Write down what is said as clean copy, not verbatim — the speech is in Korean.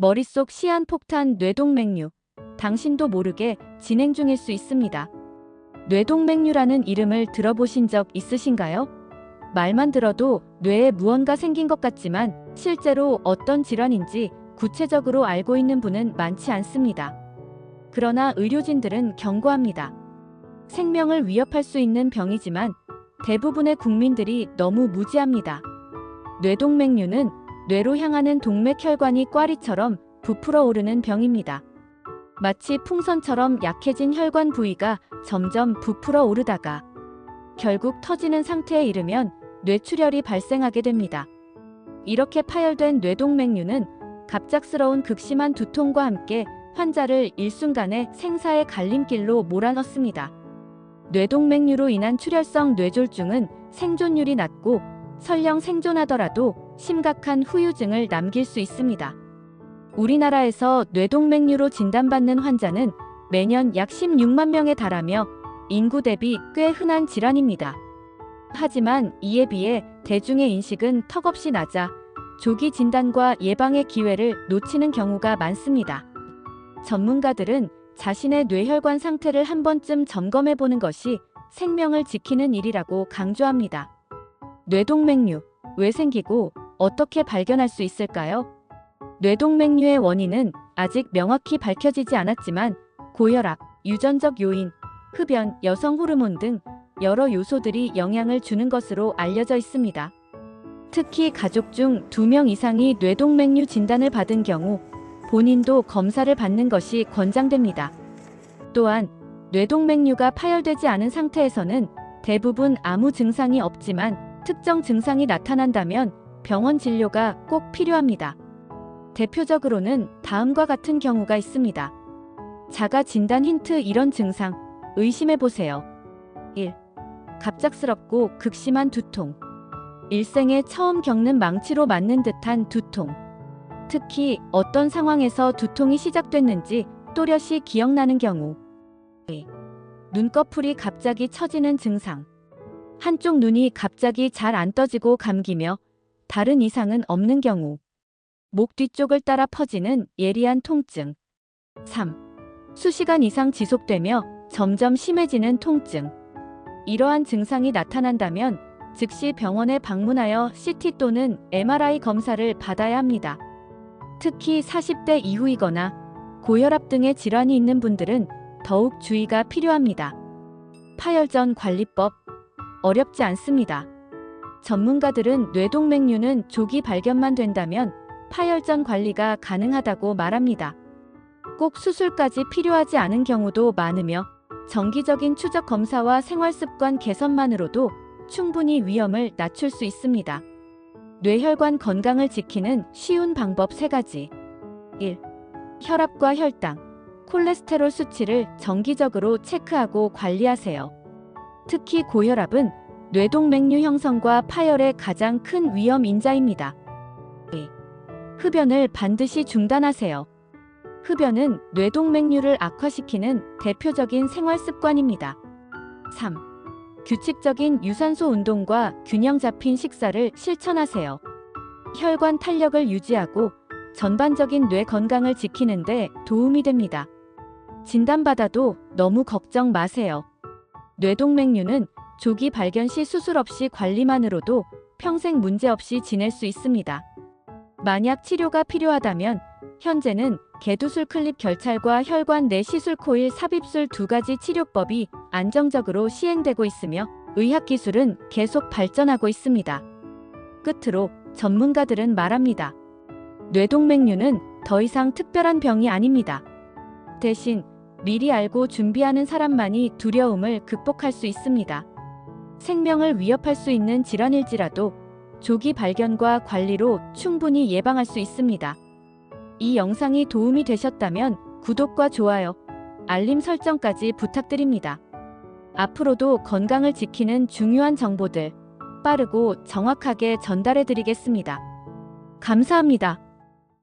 머릿속 시한폭탄 뇌동맥류. 당신도 모르게 진행 중일 수 있습니다. 뇌동맥류라는 이름을 들어보신 적 있으신가요? 말만 들어도 뇌에 무언가 생긴 것 같지만 실제로 어떤 질환인지 구체적으로 알고 있는 분은 많지 않습니다. 그러나 의료진들은 경고합니다. 생명을 위협할 수 있는 병이지만 대부분의 국민들이 너무 무지합니다. 뇌동맥류는 뇌로 향하는 동맥혈관이 꽈리처럼 부풀어 오르는 병입니다. 마치 풍선처럼 약해진 혈관 부위가 점점 부풀어 오르다가 결국 터지는 상태에 이르면 뇌출혈이 발생하게 됩니다. 이렇게 파열된 뇌동맥류는 갑작스러운 극심한 두통과 함께 환자를 일순간에 생사의 갈림길로 몰아넣습니다. 뇌동맥류로 인한 출혈성 뇌졸중은 생존율이 낮고 설령 생존하더라도 심각한 후유증을 남길 수 있습니다. 우리나라에서 뇌동맥류로 진단받는 환자는 매년 약 16만 명에 달하며 인구 대비 꽤 흔한 질환입니다. 하지만 이에 비해 대중의 인식은 턱없이 낮아 조기 진단과 예방의 기회를 놓치는 경우가 많습니다. 전문가들은 자신의 뇌혈관 상태를 한 번쯤 점검해 보는 것이 생명을 지키는 일이라고 강조합니다. 뇌동맥류, 왜 생기고 어떻게 발견할 수 있을까요? 뇌동맥류의 원인은 아직 명확히 밝혀지지 않았지만 고혈압, 유전적 요인, 흡연, 여성 호르몬 등 여러 요소들이 영향을 주는 것으로 알려져 있습니다. 특히 가족 중 2명 이상이 뇌동맥류 진단을 받은 경우 본인도 검사를 받는 것이 권장됩니다. 또한 뇌동맥류가 파열되지 않은 상태에서는 대부분 아무 증상이 없지만 특정 증상이 나타난다면 병원 진료가 꼭 필요합니다. 대표적으로는 다음과 같은 경우가 있습니다. 자가 진단 힌트 이런 증상, 의심해보세요. 1. 갑작스럽고 극심한 두통. 일생에 처음 겪는 망치로 맞는 듯한 두통. 특히 어떤 상황에서 두통이 시작됐는지 또렷이 기억나는 경우. 2. 눈꺼풀이 갑자기 처지는 증상. 한쪽 눈이 갑자기 잘 안 떠지고 감기며 다른 이상은 없는 경우. 목 뒤쪽을 따라 퍼지는 예리한 통증. 3. 수시간 이상 지속되며 점점 심해지는 통증. 이러한 증상이 나타난다면 즉시 병원에 방문하여 CT 또는 MRI 검사를 받아야 합니다. 특히 40대 이후이거나 고혈압 등의 질환이 있는 분들은 더욱 주의가 필요합니다. 파열전 관리법, 어렵지 않습니다. 전문가들은 뇌동맥류는 조기 발견만 된다면 파열전 관리가 가능하다고 말합니다. 꼭 수술까지 필요하지 않은 경우도 많으며 정기적인 추적 검사와 생활습관 개선만으로도 충분히 위험을 낮출 수 있습니다. 뇌혈관 건강을 지키는 쉬운 방법 3가지. 1. 혈압과 혈당, 콜레스테롤 수치를 정기적으로 체크하고 관리하세요. 특히 고혈압은 뇌동맥류 형성과 파열의 가장 큰 위험 인자입니다. 2. 흡연을 반드시 중단하세요. 흡연은 뇌동맥류를 악화시키는 대표적인 생활 습관입니다. 3. 규칙적인 유산소 운동과 균형 잡힌 식사를 실천하세요. 혈관 탄력을 유지하고 전반적인 뇌 건강을 지키는 데 도움이 됩니다. 진단받아도 너무 걱정 마세요. 뇌동맥류는 조기 발견 시 수술 없이 관리만으로도 평생 문제없이 지낼 수 있습니다. 만약 치료가 필요하다면 현재는 개두술 클립 결찰과 혈관 내 시술 코일 삽입술 2가지 치료법이 안정적으로 시행되고 있으며 의학기술은 계속 발전하고 있습니다. 끝으로 전문가들은 말합니다. 뇌동맥류는 더 이상 특별한 병이 아닙니다. 대신 미리 알고 준비하는 사람만이 두려움을 극복할 수 있습니다. 생명을 위협할 수 있는 질환일지라도 조기 발견과 관리로 충분히 예방할 수 있습니다. 이 영상이 도움이 되셨다면 구독과 좋아요, 알림 설정까지 부탁드립니다. 앞으로도 건강을 지키는 중요한 정보들 빠르고 정확하게 전달해 드리겠습니다. 감사합니다.